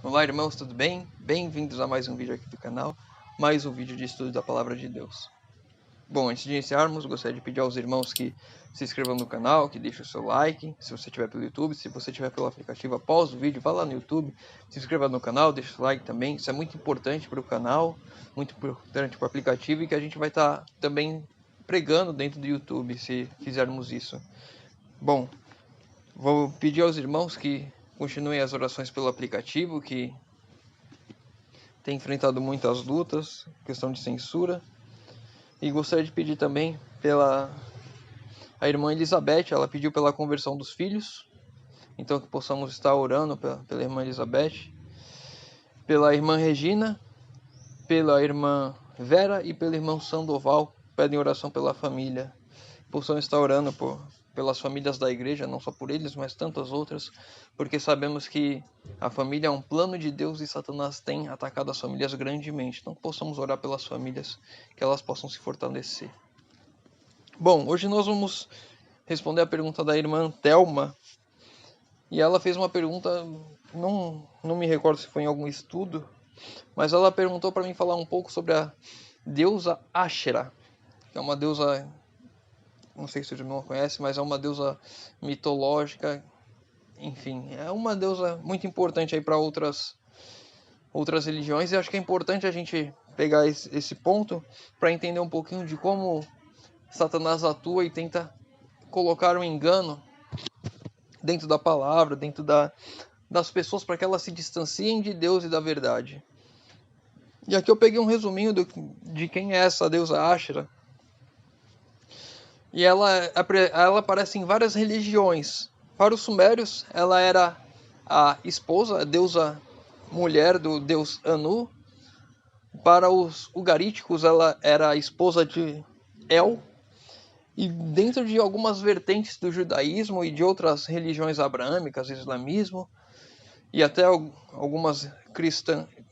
Olá, irmãos, tudo bem? Bem-vindos a mais um vídeo aqui do canal, mais um vídeo de estudo da Palavra de Deus. Bom, antes de iniciarmos, gostaria de pedir aos irmãos que se inscrevam no canal, que deixem o seu like, se você estiver pelo YouTube, se você estiver pelo aplicativo, após o vídeo, vá lá no YouTube, se inscreva no canal, deixe o seu like também, isso é muito importante para o canal, muito importante para o aplicativo e que a gente vai estar também pregando dentro do YouTube, se fizermos isso. Bom, vou pedir aos irmãos que continuem as orações pelo aplicativo, que tem enfrentado muitas lutas, questão de censura. E gostaria de pedir também pela a irmã Elizabeth, ela pediu pela conversão dos filhos, então que possamos estar orando pela irmã Elizabeth, pela irmã Regina, pela irmã Vera e pelo irmão Sandoval, pedem oração pela família. Possamos estar orando pelas famílias da igreja, não só por eles, mas tantas outras, porque sabemos que a família é um plano de Deus e Satanás tem atacado as famílias grandemente. Então possamos orar pelas famílias, que elas possam se fortalecer. Bom, hoje nós vamos responder a pergunta da irmã Thelma, e ela fez uma pergunta, não me recordo se foi em algum estudo, mas ela perguntou para mim falar um pouco sobre a deusa Ashera, que é uma deusa, não sei se o irmão conhece, mas é uma deusa mitológica, enfim, é uma deusa muito importante aí para outras religiões, e acho que é importante a gente pegar esse ponto para entender um pouquinho de como Satanás atua e tenta colocar um engano dentro da palavra, dentro das pessoas, para que elas se distanciem de Deus e da verdade. E aqui eu peguei um resuminho de quem é essa deusa Ashera. E ela aparece em várias religiões. Para os sumérios, ela era a esposa, a deusa mulher do deus Anu. Para os ugaríticos, ela era a esposa de El. E dentro de algumas vertentes do judaísmo e de outras religiões abraâmicas, islamismo, e até algumas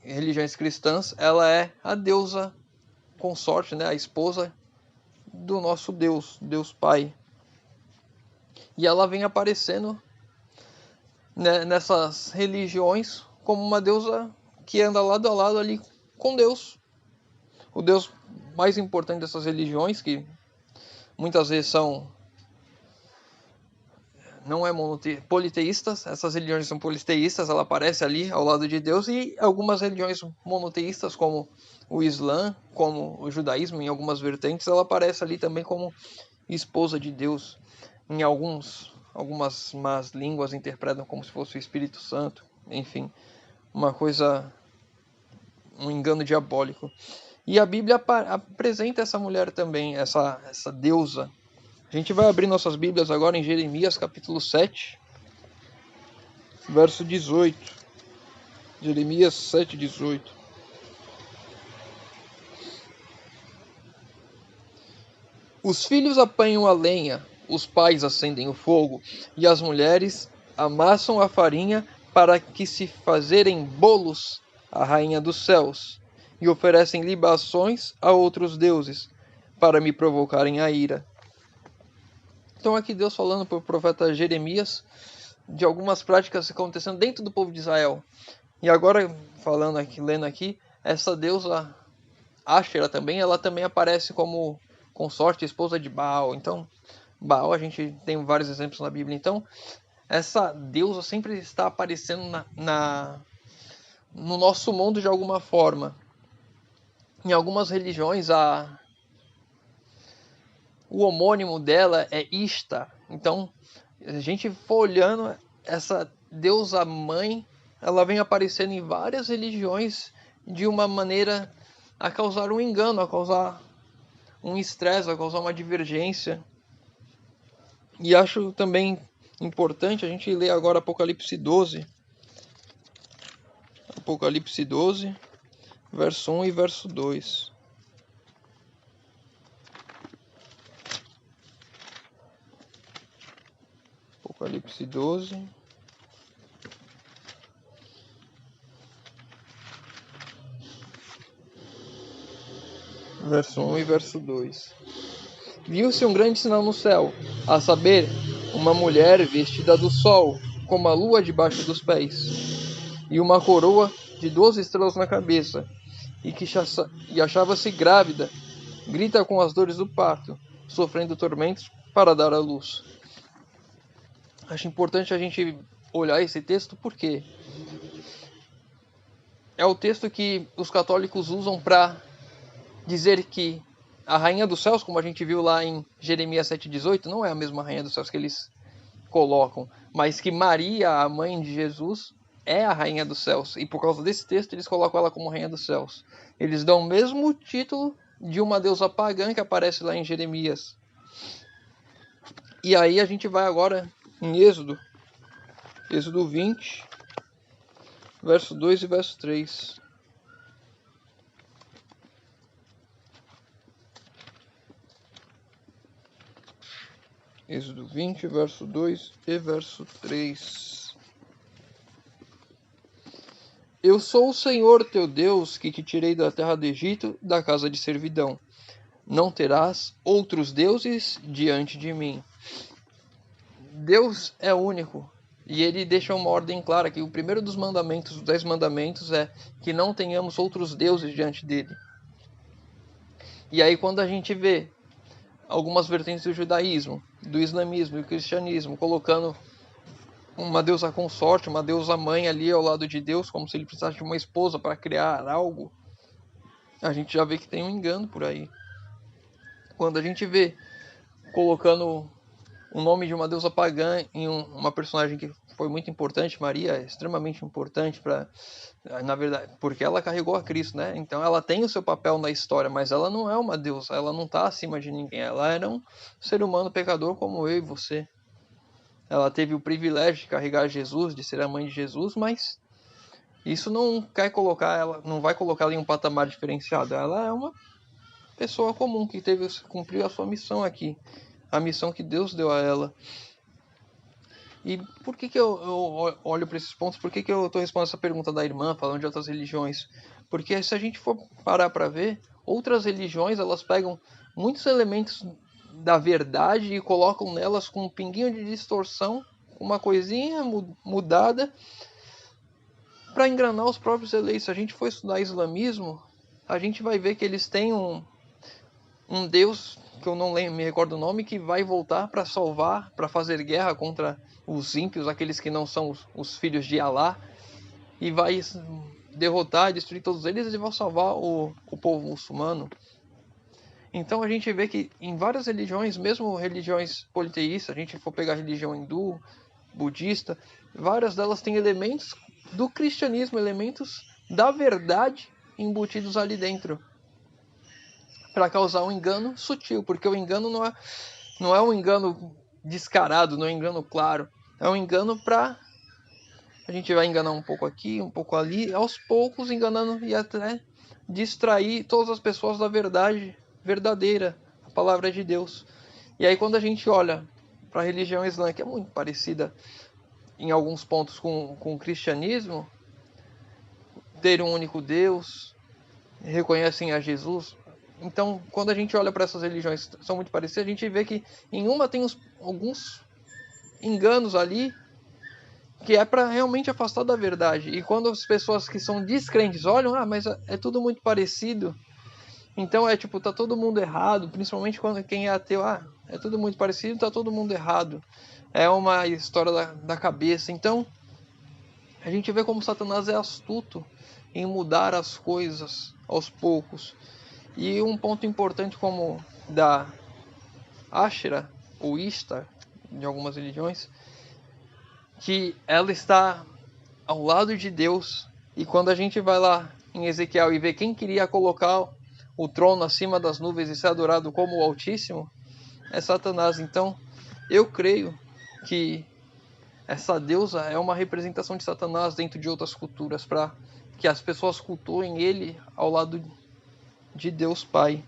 religiões cristãs, ela é a deusa consorte, né, a esposa do nosso Deus, Deus Pai. E ela vem aparecendo, né, nessas religiões como uma deusa que anda lado a lado ali com Deus. O Deus mais importante dessas religiões, que muitas vezes não é politeístas, essas religiões são politeístas, ela aparece ali ao lado de Deus, e algumas religiões monoteístas, como o Islã, como o judaísmo, em algumas vertentes, ela aparece ali também como esposa de Deus. Em algumas más línguas interpretam como se fosse o Espírito Santo, enfim, um engano diabólico. E a Bíblia apresenta essa mulher também, essa deusa. A gente vai abrir nossas Bíblias agora em Jeremias capítulo 7, verso 18. Jeremias 7, 18. Os filhos apanham a lenha, os pais acendem o fogo, e as mulheres amassam a farinha para que se fazerem bolos à rainha dos céus, e oferecem libações a outros deuses, para me provocarem a ira. Então aqui Deus falando para o profeta Jeremias de algumas práticas acontecendo dentro do povo de Israel. E agora, falando aqui, lendo aqui, essa deusa Ashera também, ela também aparece como consorte, esposa de Baal. Então, Baal, a gente tem vários exemplos na Bíblia. Então, essa deusa sempre está aparecendo no nosso mundo de alguma forma. Em algumas religiões, o homônimo dela é Ishtar. Então, a gente for olhando, essa deusa mãe, ela vem aparecendo em várias religiões de uma maneira a causar um engano, a causar um estresse, a causar uma divergência. E acho também importante a gente ler agora Apocalipse 12. Apocalipse 12, verso 1 e verso 2. Apocalipse 12, verso 1 e verso 2. Viu-se um grande sinal no céu, a saber, uma mulher vestida do sol, como a lua debaixo dos pés, e uma coroa de 12 estrelas na cabeça, e achava-se grávida, grita com as dores do parto, sofrendo tormentos para dar à luz. Acho importante a gente olhar esse texto porque é o texto que os católicos usam para dizer que a rainha dos céus, como a gente viu lá em Jeremias 7,18, não é a mesma rainha dos céus que eles colocam, mas que Maria, a mãe de Jesus, é a rainha dos céus. E por causa desse texto eles colocam ela como rainha dos céus. Eles dão o mesmo título de uma deusa pagã que aparece lá em Jeremias. E aí a gente vai agora em Êxodo 20, verso 2 e verso 3. Êxodo 20, verso 2 e verso 3. Eu sou o Senhor teu Deus, que te tirei da terra do Egito, da casa de servidão. Não terás outros deuses diante de mim. Deus é único. E ele deixa uma ordem clara, que o primeiro dos mandamentos, dos 10 mandamentos, é que não tenhamos outros deuses diante dele. E aí quando a gente vê algumas vertentes do judaísmo, do islamismo e do cristianismo, colocando uma deusa consorte, uma deusa mãe ali ao lado de Deus, como se ele precisasse de uma esposa para criar algo, a gente já vê que tem um engano por aí. Quando a gente vê colocando o nome de uma deusa pagã em uma personagem que foi muito importante, Maria, é extremamente importante para, na verdade, porque ela carregou a Cristo, né? Então ela tem o seu papel na história, mas ela não é uma deusa, ela não está acima de ninguém, ela era um ser humano pecador como eu e você. Ela teve o privilégio de carregar Jesus, de ser a mãe de Jesus, mas isso não quer colocar ela, não vai colocar ela em um patamar diferenciado. Ela é uma pessoa comum que cumpriu a sua missão aqui, a missão que Deus deu a ela. E por que eu olho para esses pontos? Por que eu estou respondendo essa pergunta da irmã, falando de outras religiões? Porque se a gente for parar para ver, outras religiões, elas pegam muitos elementos da verdade e colocam nelas com um pinguinho de distorção, uma coisinha mudada, para enganar os próprios eleitos. Se a gente for estudar islamismo, a gente vai ver que eles têm um Deus, que eu não me recordo o nome, que vai voltar para salvar, para fazer guerra contra os ímpios, aqueles que não são os filhos de Alá, e vai derrotar, destruir todos eles e vai salvar o povo muçulmano. Então a gente vê que em várias religiões, mesmo religiões politeístas, a gente for pegar a religião hindu, budista, várias delas têm elementos do cristianismo, elementos da verdade embutidos ali dentro, para causar um engano sutil, porque o engano não é um engano descarado, não é um engano claro, é um engano para a gente vai enganar um pouco aqui, um pouco ali, aos poucos enganando e até distrair todas as pessoas da verdade verdadeira, a palavra de Deus. E aí quando a gente olha para a religião islâmica, que é muito parecida em alguns pontos com o cristianismo, ter um único Deus, reconhecem a Jesus. Então, quando a gente olha para essas religiões que são muito parecidas, a gente vê que em uma tem alguns enganos ali que é para realmente afastar da verdade. E quando as pessoas que são descrentes olham, mas é tudo muito parecido, então é tipo, tá todo mundo errado, principalmente quando quem é ateu, é tudo muito parecido, tá todo mundo errado. É uma história da cabeça. Então, a gente vê como Satanás é astuto em mudar as coisas aos poucos. E um ponto importante como da Ashera, ou Ishtar, de algumas religiões, que ela está ao lado de Deus. E quando a gente vai lá em Ezequiel e vê quem queria colocar o trono acima das nuvens e ser adorado como o Altíssimo, é Satanás. Então, eu creio que essa deusa é uma representação de Satanás dentro de outras culturas, para que as pessoas cultuem ele ao lado de Deus Pai.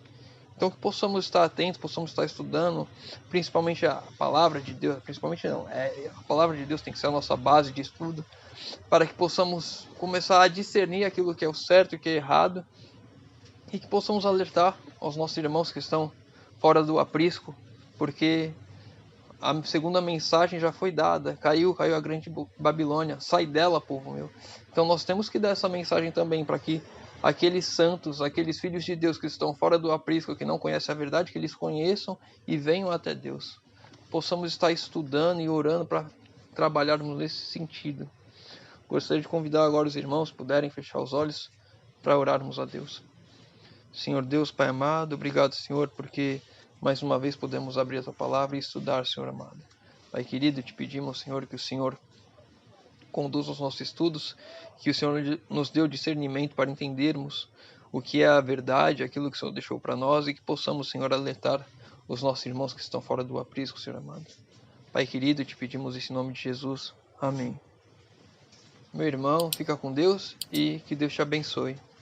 Então que possamos estar atentos, possamos estar estudando, principalmente a palavra de Deus, principalmente não, a palavra de Deus tem que ser a nossa base de estudo, para que possamos começar a discernir aquilo que é o certo e o que é errado, e que possamos alertar aos nossos irmãos que estão fora do aprisco, porque A segunda mensagem já foi dada. Caiu a grande Babilônia. Sai dela, povo meu. Então nós temos que dar essa mensagem também para que aqueles santos, aqueles filhos de Deus que estão fora do aprisco, que não conhecem a verdade, que eles conheçam e venham até Deus. Possamos estar estudando e orando para trabalharmos nesse sentido. Gostaria de convidar agora os irmãos, se puderem fechar os olhos, para orarmos a Deus. Senhor Deus, Pai amado, obrigado, Senhor, porque mais uma vez podemos abrir a Tua palavra e estudar, Senhor amado. Pai querido, te pedimos, Senhor, que o Senhor conduza os nossos estudos, que o Senhor nos dê o discernimento para entendermos o que é a verdade, aquilo que o Senhor deixou para nós, e que possamos, Senhor, alertar os nossos irmãos que estão fora do aprisco, Senhor amado. Pai querido, te pedimos isso em nome de Jesus. Amém. Meu irmão, fica com Deus e que Deus te abençoe.